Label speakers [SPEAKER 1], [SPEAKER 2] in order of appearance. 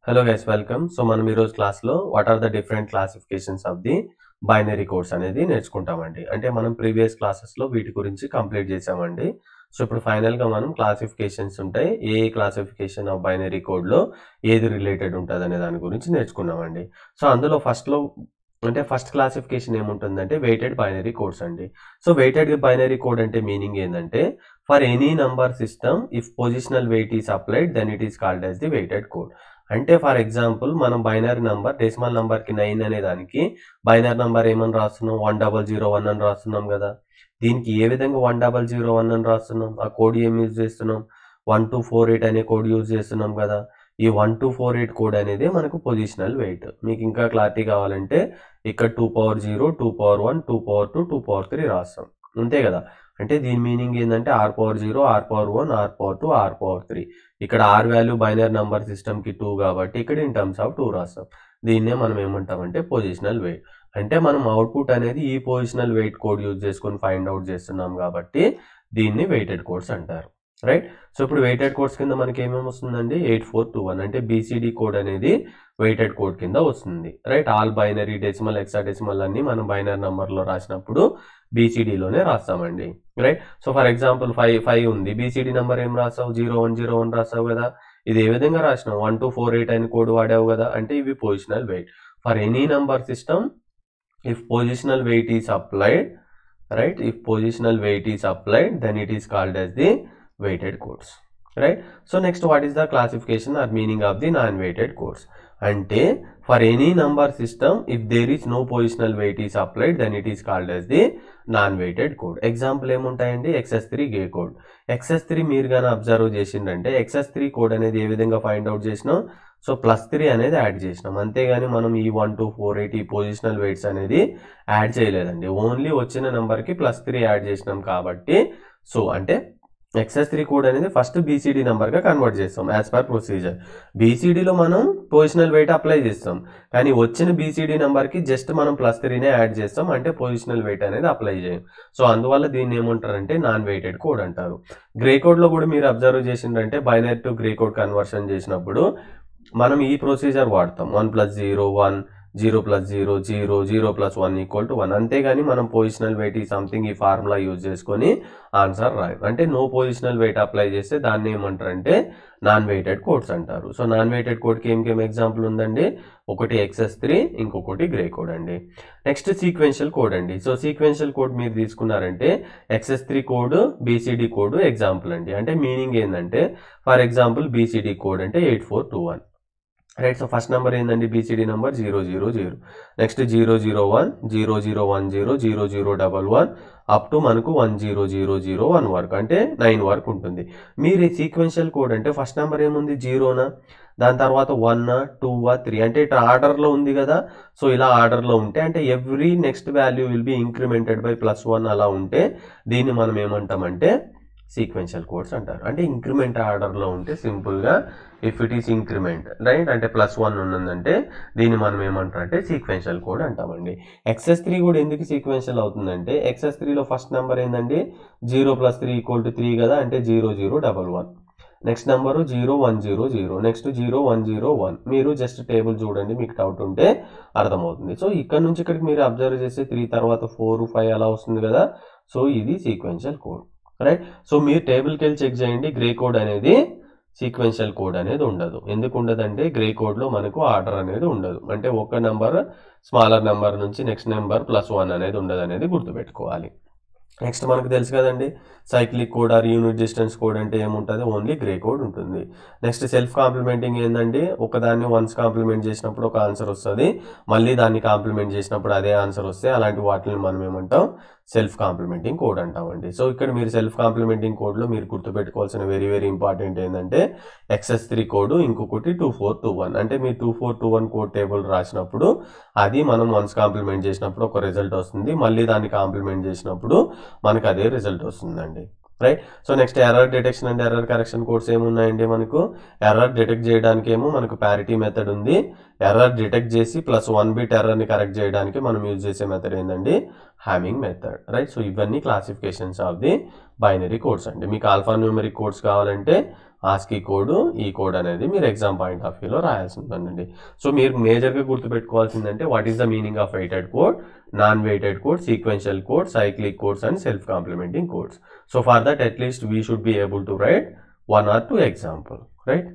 [SPEAKER 1] Hello guys, welcome. So మనం ఈ రోజు క్లాస్ లో what are the different classifications of the binary codes అనేది నేర్చుకుంటామండి. అంటే మనం ప్రీవియస్ క్లాసెస్ లో వీటి గురించి కంప్లీట్ చేసామండి. సో ఇప్పుడు ఫైనల్ గా మనం క్లాసిఫికేషన్స్ ఉంటాయి, ఏ క్లాసిఫికేషన్ ఆఫ్ బైనరీ కోడ్ లో ఏది రిలేటెడ్ ఉంటుంది అనే దాని గురించి నేర్చుకున్నామండి. సో అందులో ఫస్ట్ క్లాసిఫికేషన్ ఏముంటుందంటే వెయిటెడ్ బైనరీ కోడ్స్ అండి. సో వెయిటెడ్ బైనరీ కోడ్ అంటే మీనింగ్ ఏంటంటే for any number system if positional weight is applied then it is called as the weighted code. అంటే ఫర్ ఎగ్జాంపుల్ మనం బైనరీ నంబర్ డెసిమల్ నంబర్ కి 9 అనే దానికి binary number ఏమని రాస్తున్నాం, 1001 అని రాస్తున్నాం కదా. దీనికి ఏ విధంగా 1001 అని రాస్తున్నాం, ఆ కోడ్ ఏం యూజ్ చేస్తున్నాం, 1248 అనే కోడ్ యూజ్ చేస్తున్నాం కదా. ఈ 1248 కోడ్ అనేది మనకు పొజిషనల్ వెయిట్. మీకు ఇంకా క్లారిటీ కావాలంటే ఇక్కడ 2 power 0, 2 power 1, 2 power 2, 2 power 3 రాస్తాం, అంతే కదా. అంటే దీని మీనింగ్ ఏంటంటే r/0, r/1, r/2, r/3. ఇక్కడ r value binary number system కి 2 కాబట్టి ఇక్కడ ఇన్ టర్మ్స్ ఆఫ్ 2 రాస్తాం. దీన్నే మనం ఏమంటామంటే పొజిషనల్ వెయిట్. అంటే మనం అవుట్పుట్ అనేది ఈ పొజిషనల్ వెయిట్ కోడ్ యూజ్ చేసుకొని ఫైండ్ అవుట్ చేస్తున్నాం కాబట్టి దీన్ని వెయిటెడ్ కోడ్స్ అంటారు, రైట్. సో ఇప్పుడు వెయిటెడ్ కోడ్స్ కింద మనకి ఏమేమి వస్తుందండి, 8421 అంటే బీసీడీ కోడ్ అనేది వెయిటెడ్ కోడ్ కింద వస్తుంది, right. All binary decimal hexadecimal అన్ని మనం బైనరీ నంబర్ లో రాసినప్పుడు బీసీడీలోనే రాస్తామండి, రైట్. సో ఫర్ ఎగ్జాంపుల్ 5 ఉంది, బీసీడీ నెంబర్ ఏం రాసావు, 0101 రాసావు కదా. ఇది ఏ విధంగా రాసినావు, 1248 అని కోడ్ వాడావు కదా. అంటే ఇవి positional weight. For any number system if positional weight is applied, right, if positional weight is applied then it is called as the weighted codes, right. So next, what is the classification or meaning of the non-weighted codes? అంటే for any number system if there is no positional weight is applied then it is called as the non-weighted code. Example ఏముంటాయండి, XS3 gray code. XS3 మీరు కానీ observe చేసిందంటే XS3 code అనేది ఏ విధంగా find out చేసినాం, so +3 అనేది add చేసినాం, అంతేగాని మనం ఈ 1248 ఈ పొజిషనల్ వెయిట్స్ అనేది యాడ్ చేయలేదండి. ఓన్లీ వచ్చిన నెంబర్కి +3 యాడ్ చేసినాం కాబట్టి సో అంటే XS3 కోడ్ అనేది ఫస్ట్ బీసీడీ నెంబర్గా కన్వర్ట్ చేస్తాం యాజ్ పర్ ప్రొసీజర్. బీసీడీలో మనం పొజిషనల్ వెయిట్ అప్లై చేస్తాం, కానీ వచ్చిన బీసీడీ నెంబర్కి జస్ట్ మనం +3నే యాడ్ చేస్తాం, అంటే పొజిషనల్ వెయిట్ అనేది అప్లై చేయం. సో అందువల్ల దీన్ని ఏమంటారంటే నాన్ వెయిటెడ్ కోడ్ అంటారు. గ్రే కోడ్లో కూడా మీరు అబ్జర్వ్ చేసిందంటే binary to grey code conversion చేసినప్పుడు మనం ఈ ప్రొసీజర్ వాడతాం, 1 + 0 1, 0 + 0 0, 0 + 1 = 1. అంతేగాని మనం పొజిషనల్ వెయిట్ ఈ సంథింగ్ ఈ ఫార్ములా యూజ్ చేసుకొని ఆన్సర్ రాయం. అంటే నో పొజిషనల్ వెయిట్ అప్లై చేస్తే దాన్ని ఏమంటారంటే నాన్ వెయిటెడ్ కోడ్స్ అంటారు. సో నాన్ వెయిటెడ్ కోడ్కి ఏం ఎగ్జాంపుల్ ఉందండి, ఒకటి XS3, ఇంకొకటి గ్రే కోడ్ అండి. నెక్స్ట్ సీక్వెన్షియల్ కోడ్ అండి. సో సీక్వెన్షియల్ కోడ్ మీరు తీసుకున్నారంటే XS3 code BCD code example అండి. అంటే మీనింగ్ ఏంటంటే ఫర్ ఎగ్జాంపుల్ బీసీడీ కోడ్ అంటే 8421, రైట్. సో ఫస్ట్ నెంబర్ ఏంటండి, BCD number 000, next 001, 0010, 0011 up to మనకు 10001 వరకు, అంటే 9 వరకు ఉంటుంది. మీరు ఈ సీక్వెన్షియల్ కోడ్ అంటే ఫస్ట్ నెంబర్ ఏముంది, 0నా, దాని తర్వాత 1, 2, 3 అంటే ఇట్లా ఆర్డర్లో ఉంది కదా. సో ఇలా ఆర్డర్లో ఉంటే అంటే every next value will be incremented by +1 అలా ఉంటే దీన్ని మనం ఏమంటామంటే సీక్వెన్షియల్ కోడ్స్ అంటారు. అంటే ఇంక్రిమెంట్ ఆర్డర్లో ఉంటే సింపుల్గా if it is increment, right, అంటే +1 ఉన్నదంటే దీన్ని మనం ఏమంటారంటే సీక్వెన్షియల్ కోడ్ అంటామండి. XS3 కూడా ఎందుకు సీక్వెన్షియల్ అవుతుందంటే XS3లో ఫస్ట్ నెంబర్ ఏంటండి 0 + 3 = 3 కదా, అంటే 0011. Next number 0100, next 0101. మీరు జస్ట్ టేబుల్ చూడండి, మీకు డౌట్ ఉంటే అర్థమవుతుంది. సో ఇక్కడ నుంచి ఇక్కడికి మీరు అబ్జర్వ్ చేస్తే 3 తర్వాత 4, 5 అలా వస్తుంది కదా. సో ఇది సీక్వెన్షియల్ కోడ్, రైట్. సో మీరు టేబుల్కి వెళ్ళి చెక్ చేయండి, గ్రే కోడ్ అనేది సీక్వెన్షియల్ కోడ్ అనేది ఉండదు. ఎందుకు ఉండదంటే గ్రే కోడ్లో మనకు ఆర్డర్ అనేది ఉండదు, అంటే ఒక నెంబర్ స్మాలర్ నెంబర్ నుంచి నెక్స్ట్ నెంబర్ +1 అనేది ఉండదు అనేది గుర్తుపెట్టుకోవాలి. నెక్స్ట్ మనకు తెలుసు కదండి cyclic code or unit distance code అంటే ఏముంటుంది, ఓన్లీ గ్రే కోడ్ ఉంటుంది. నెక్స్ట్ సెల్ఫ్ కాంప్లిమెంటింగ్ ఏంటండి, ఒకదాన్ని వన్స్ కాంప్లిమెంట్ చేసినప్పుడు ఒక ఆన్సర్ వస్తుంది, మళ్ళీ దాన్ని కాంప్లిమెంట్ చేసినప్పుడు అదే ఆన్సర్ వస్తే అలాంటి వాటిని మనం ఏమంటాం, సెల్ఫ్ కాంప్లిమెంటింగ్ కోడ్ అంటామండి. సో ఇక్కడ మీరు సెల్ఫ్ కాంప్లిమెంటింగ్ కోడ్లో మీరు గుర్తుపెట్టుకోవాల్సిన వెరీ వెరీ ఇంపార్టెంట్ ఏంటంటే XS3 కోడ్, ఇంకొకటి 2421. అంటే మీరు 2421 కోడ్ టేబుల్ రాసినప్పుడు అది మనం వన్స్ కాంప్లిమెంట్ చేసినప్పుడు ఒక రిజల్ట్ వస్తుంది, మళ్ళీ దాన్ని కాంప్లిమెంట్ చేసినప్పుడు మనకు అదే రిజల్ట్ వస్తుందండి, right. So next error detection and error correction codes ఏమున్నాయండి, మనకు ఎర్రర్ డిటెక్ట్ చేయడానికి ఏమో మనకు ప్యారిటీ మెథడ్ ఉంది. ఎర్రర్ డిటెక్ట్ చేసి +1 బిట్ ఎర్రర్ని కరెక్ట్ చేయడానికి మనం యూజ్ చేసే మెథడ్ ఏంటండి, హ్యామింగ్ మెథడ్, రైట్. సో ఇవన్నీ classifications of the binary codes అండి. మీకు ఆల్ఫా న్యూమరిక్ కోడ్స్ కావాలంటే ఆస్కీ కోడ్, ఈ కోడ్ అనేది మీరు ఎగ్జామ్ పాయింట్ ఆఫ్ వ్యూలో రాయాల్సి ఉంటుందండి. సో మీరు మేజర్గా గుర్తుపెట్టుకోవాల్సిందంటే what is the meaning of weighted code, non weighted code, sequential code, cyclic codes and self complementing codes. So for that at least we should be able to write 1 or 2 example, right?